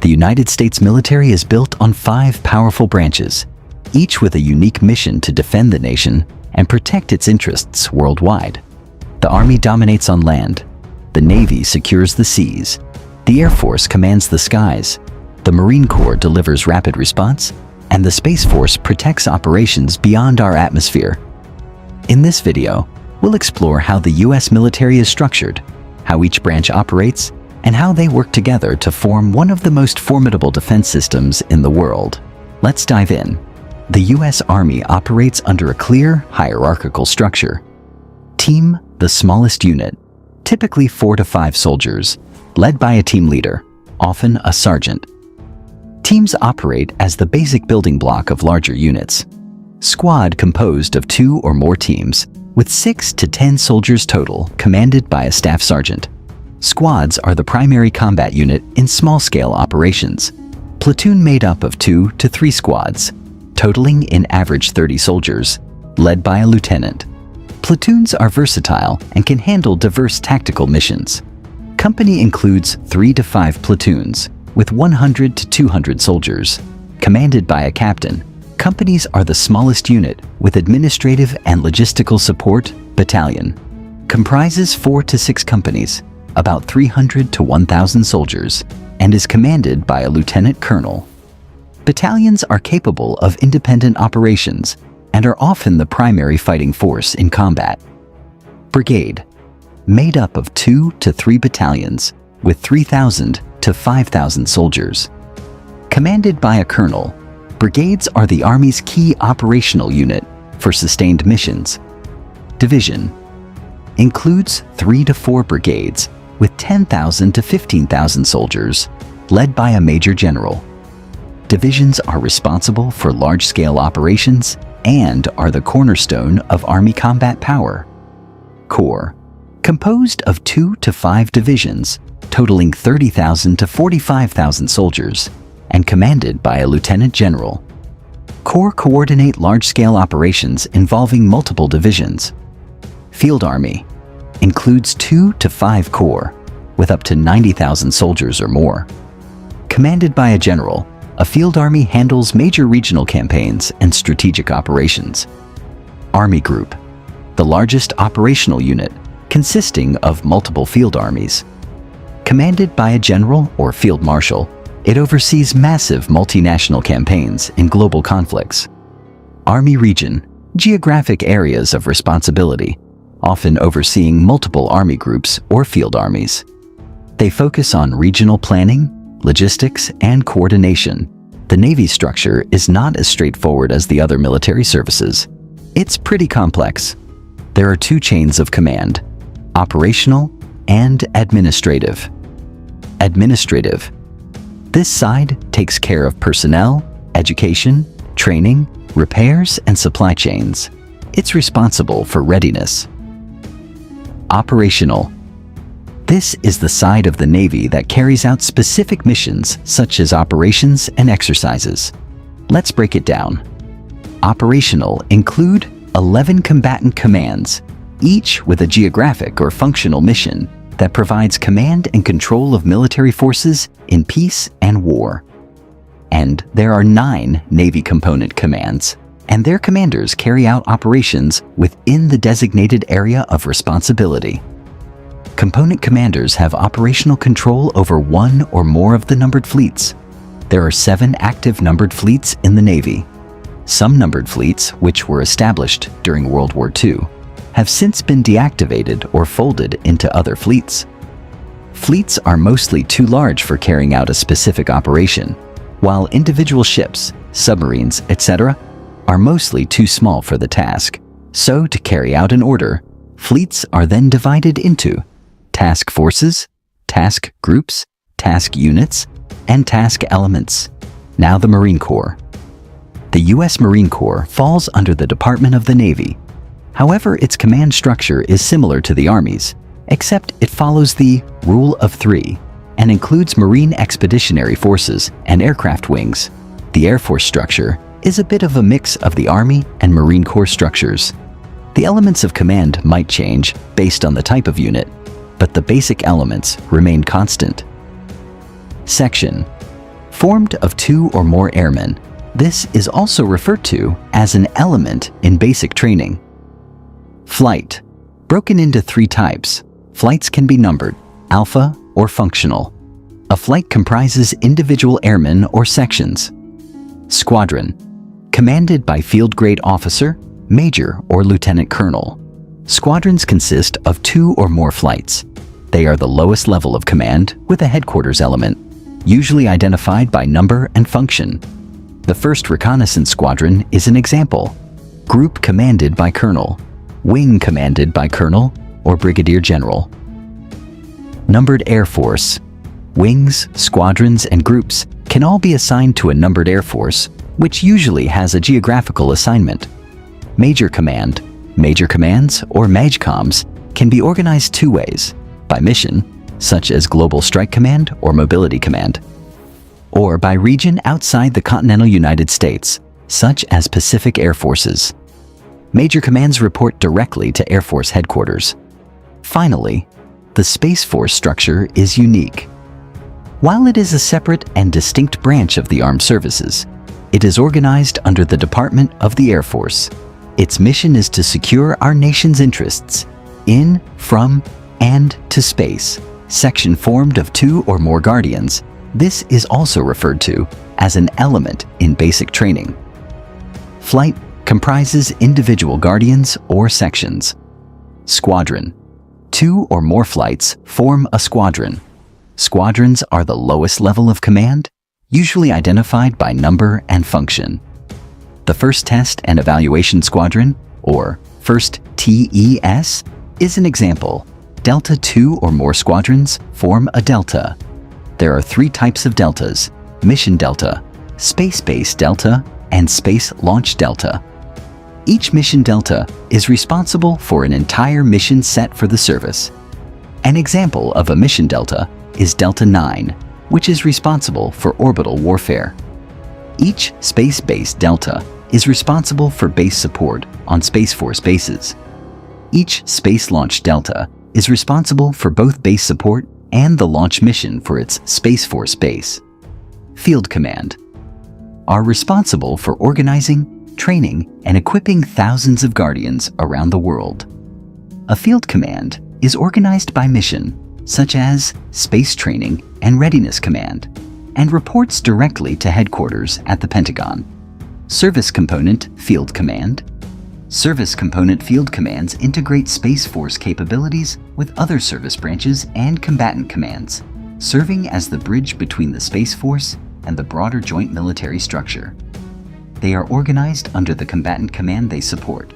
The United States military is built on 5 powerful branches, each with a unique mission to defend the nation and protect its interests worldwide. The Army dominates on land, the Navy secures the seas, the Air Force commands the skies, the Marine Corps delivers rapid response, and the Space Force protects operations beyond our atmosphere. In this video, we'll explore how the U.S. military is structured, how each branch operates, and how they work together to form one of the most formidable defense systems in the world. Let's dive in. The U.S. Army operates under a clear, hierarchical structure. Team, the smallest unit, typically 4 to 5 soldiers, led by a team leader, often a sergeant. Teams operate as the basic building block of larger units. Squad composed of 2 or more teams, with 6 to 10 soldiers total, commanded by a staff sergeant. Squads are the primary combat unit in small-scale operations. Platoon made up of 2 to 3 squads, totaling in average 30 soldiers, led by a lieutenant. Platoons are versatile and can handle diverse tactical missions. Company includes 3 to 5 platoons, with 100 to 200 soldiers, commanded by a captain. Companies are the smallest unit, with administrative and logistical support. Battalion comprises 4 to 6 companies, about 300 to 1,000 soldiers, and is commanded by a lieutenant colonel. Battalions are capable of independent operations and are often the primary fighting force in combat. Brigade, made up of 2 to 3 battalions, with 3,000 to 5,000 soldiers. Commanded by a colonel, brigades are the Army's key operational unit for sustained missions. Division includes 3 to 4 brigades with 10,000 to 15,000 soldiers, led by a major general. Divisions are responsible for large-scale operations and are the cornerstone of Army combat power. Corps, composed of 2 to 5 divisions, totaling 30,000 to 45,000 soldiers, and commanded by a lieutenant general. Corps coordinate large-scale operations involving multiple divisions. Field Army includes 2 to 5 corps, with up to 90,000 soldiers or more. Commanded by a general, a field army handles major regional campaigns and strategic operations. Army Group, the largest operational unit, consisting of multiple field armies. Commanded by a general or field marshal, it oversees massive multinational campaigns in global conflicts. Army Region, geographic areas of responsibility, often overseeing multiple army groups or field armies. They focus on regional planning, logistics, and coordination. The Navy structure is not as straightforward as the other military services. It's pretty complex. There are 2 chains of command: operational and administrative. Administrative. This side takes care of personnel, education, training, repairs, and supply chains. It's responsible for readiness. Operational. This is the side of the Navy that carries out specific missions such as operations and exercises. Let's break it down. Operational include 11 combatant commands, each with a geographic or functional mission that provides command and control of military forces in peace and war. And there are 9 Navy component commands, and their commanders carry out operations within the designated area of responsibility. Component commanders have operational control over 1 or more of the numbered fleets. There are 7 active numbered fleets in the Navy. Some numbered fleets, which were established during World War II, have since been deactivated or folded into other fleets. Fleets are mostly too large for carrying out a specific operation, while individual ships, submarines, etc., are mostly too small for the task. So, to carry out an order, fleets are then divided into task forces, task groups, task units, and task elements. Now the Marine Corps. The U.S. Marine Corps falls under the Department of the Navy. However, its command structure is similar to the Army's, except it follows the Rule of 3 and includes Marine Expeditionary Forces and aircraft wings. The Air Force structure is a bit of a mix of the Army and Marine Corps structures. The elements of command might change based on the type of unit, but the basic elements remain constant. Section. formed of 2 or more airmen. This is also referred to as an element in basic training. Flight. Broken into 3 types. Flights can be numbered, alpha or functional. A flight comprises individual airmen or sections. Squadron. Commanded by field grade officer, major, or lieutenant colonel. Squadrons consist of 2 or more flights. They are the lowest level of command with a headquarters element, usually identified by number and function. The 1st Reconnaissance Squadron is an example. Group commanded by colonel, wing commanded by colonel or brigadier general. Numbered Air Force. Wings, squadrons, and groups can all be assigned to a numbered air force, which usually has a geographical assignment. Major Command. Major commands, or MAJCOMs, can be organized 2 ways: by mission, such as Global Strike Command or Mobility Command, or by region outside the continental United States, such as Pacific Air Forces. Major commands report directly to Air Force headquarters. Finally, the Space Force structure is unique. While it is a separate and distinct branch of the armed services, it is organized under the Department of the Air Force. Its mission is to secure our nation's interests in, from, and to space. Section formed of 2 or more guardians. This is also referred to as an element in basic training. Flight comprises individual guardians or sections. Squadron. 2 or more flights form a squadron. Squadrons are the lowest level of command, usually identified by number and function. The 1st Test and Evaluation Squadron, or 1st TES, is an example. Delta 2 or more squadrons form a delta. There are 3 types of deltas: Mission Delta, Space-Based Delta, and Space Launch Delta. Each Mission Delta is responsible for an entire mission set for the service. An example of a Mission Delta is Delta 9, which is responsible for orbital warfare. Each space-based delta is responsible for base support on Space Force bases. Each space launch delta is responsible for both base support and the launch mission for its Space Force base. Field Command are responsible for organizing, training, and equipping thousands of Guardians around the world. A Field Command is organized by mission, such as Space Training and Readiness Command, and reports directly to headquarters at the Pentagon. Service Component Field Command. Service Component Field Commands integrate Space Force capabilities with other service branches and combatant commands, serving as the bridge between the Space Force and the broader joint military structure. They are organized under the combatant command they support.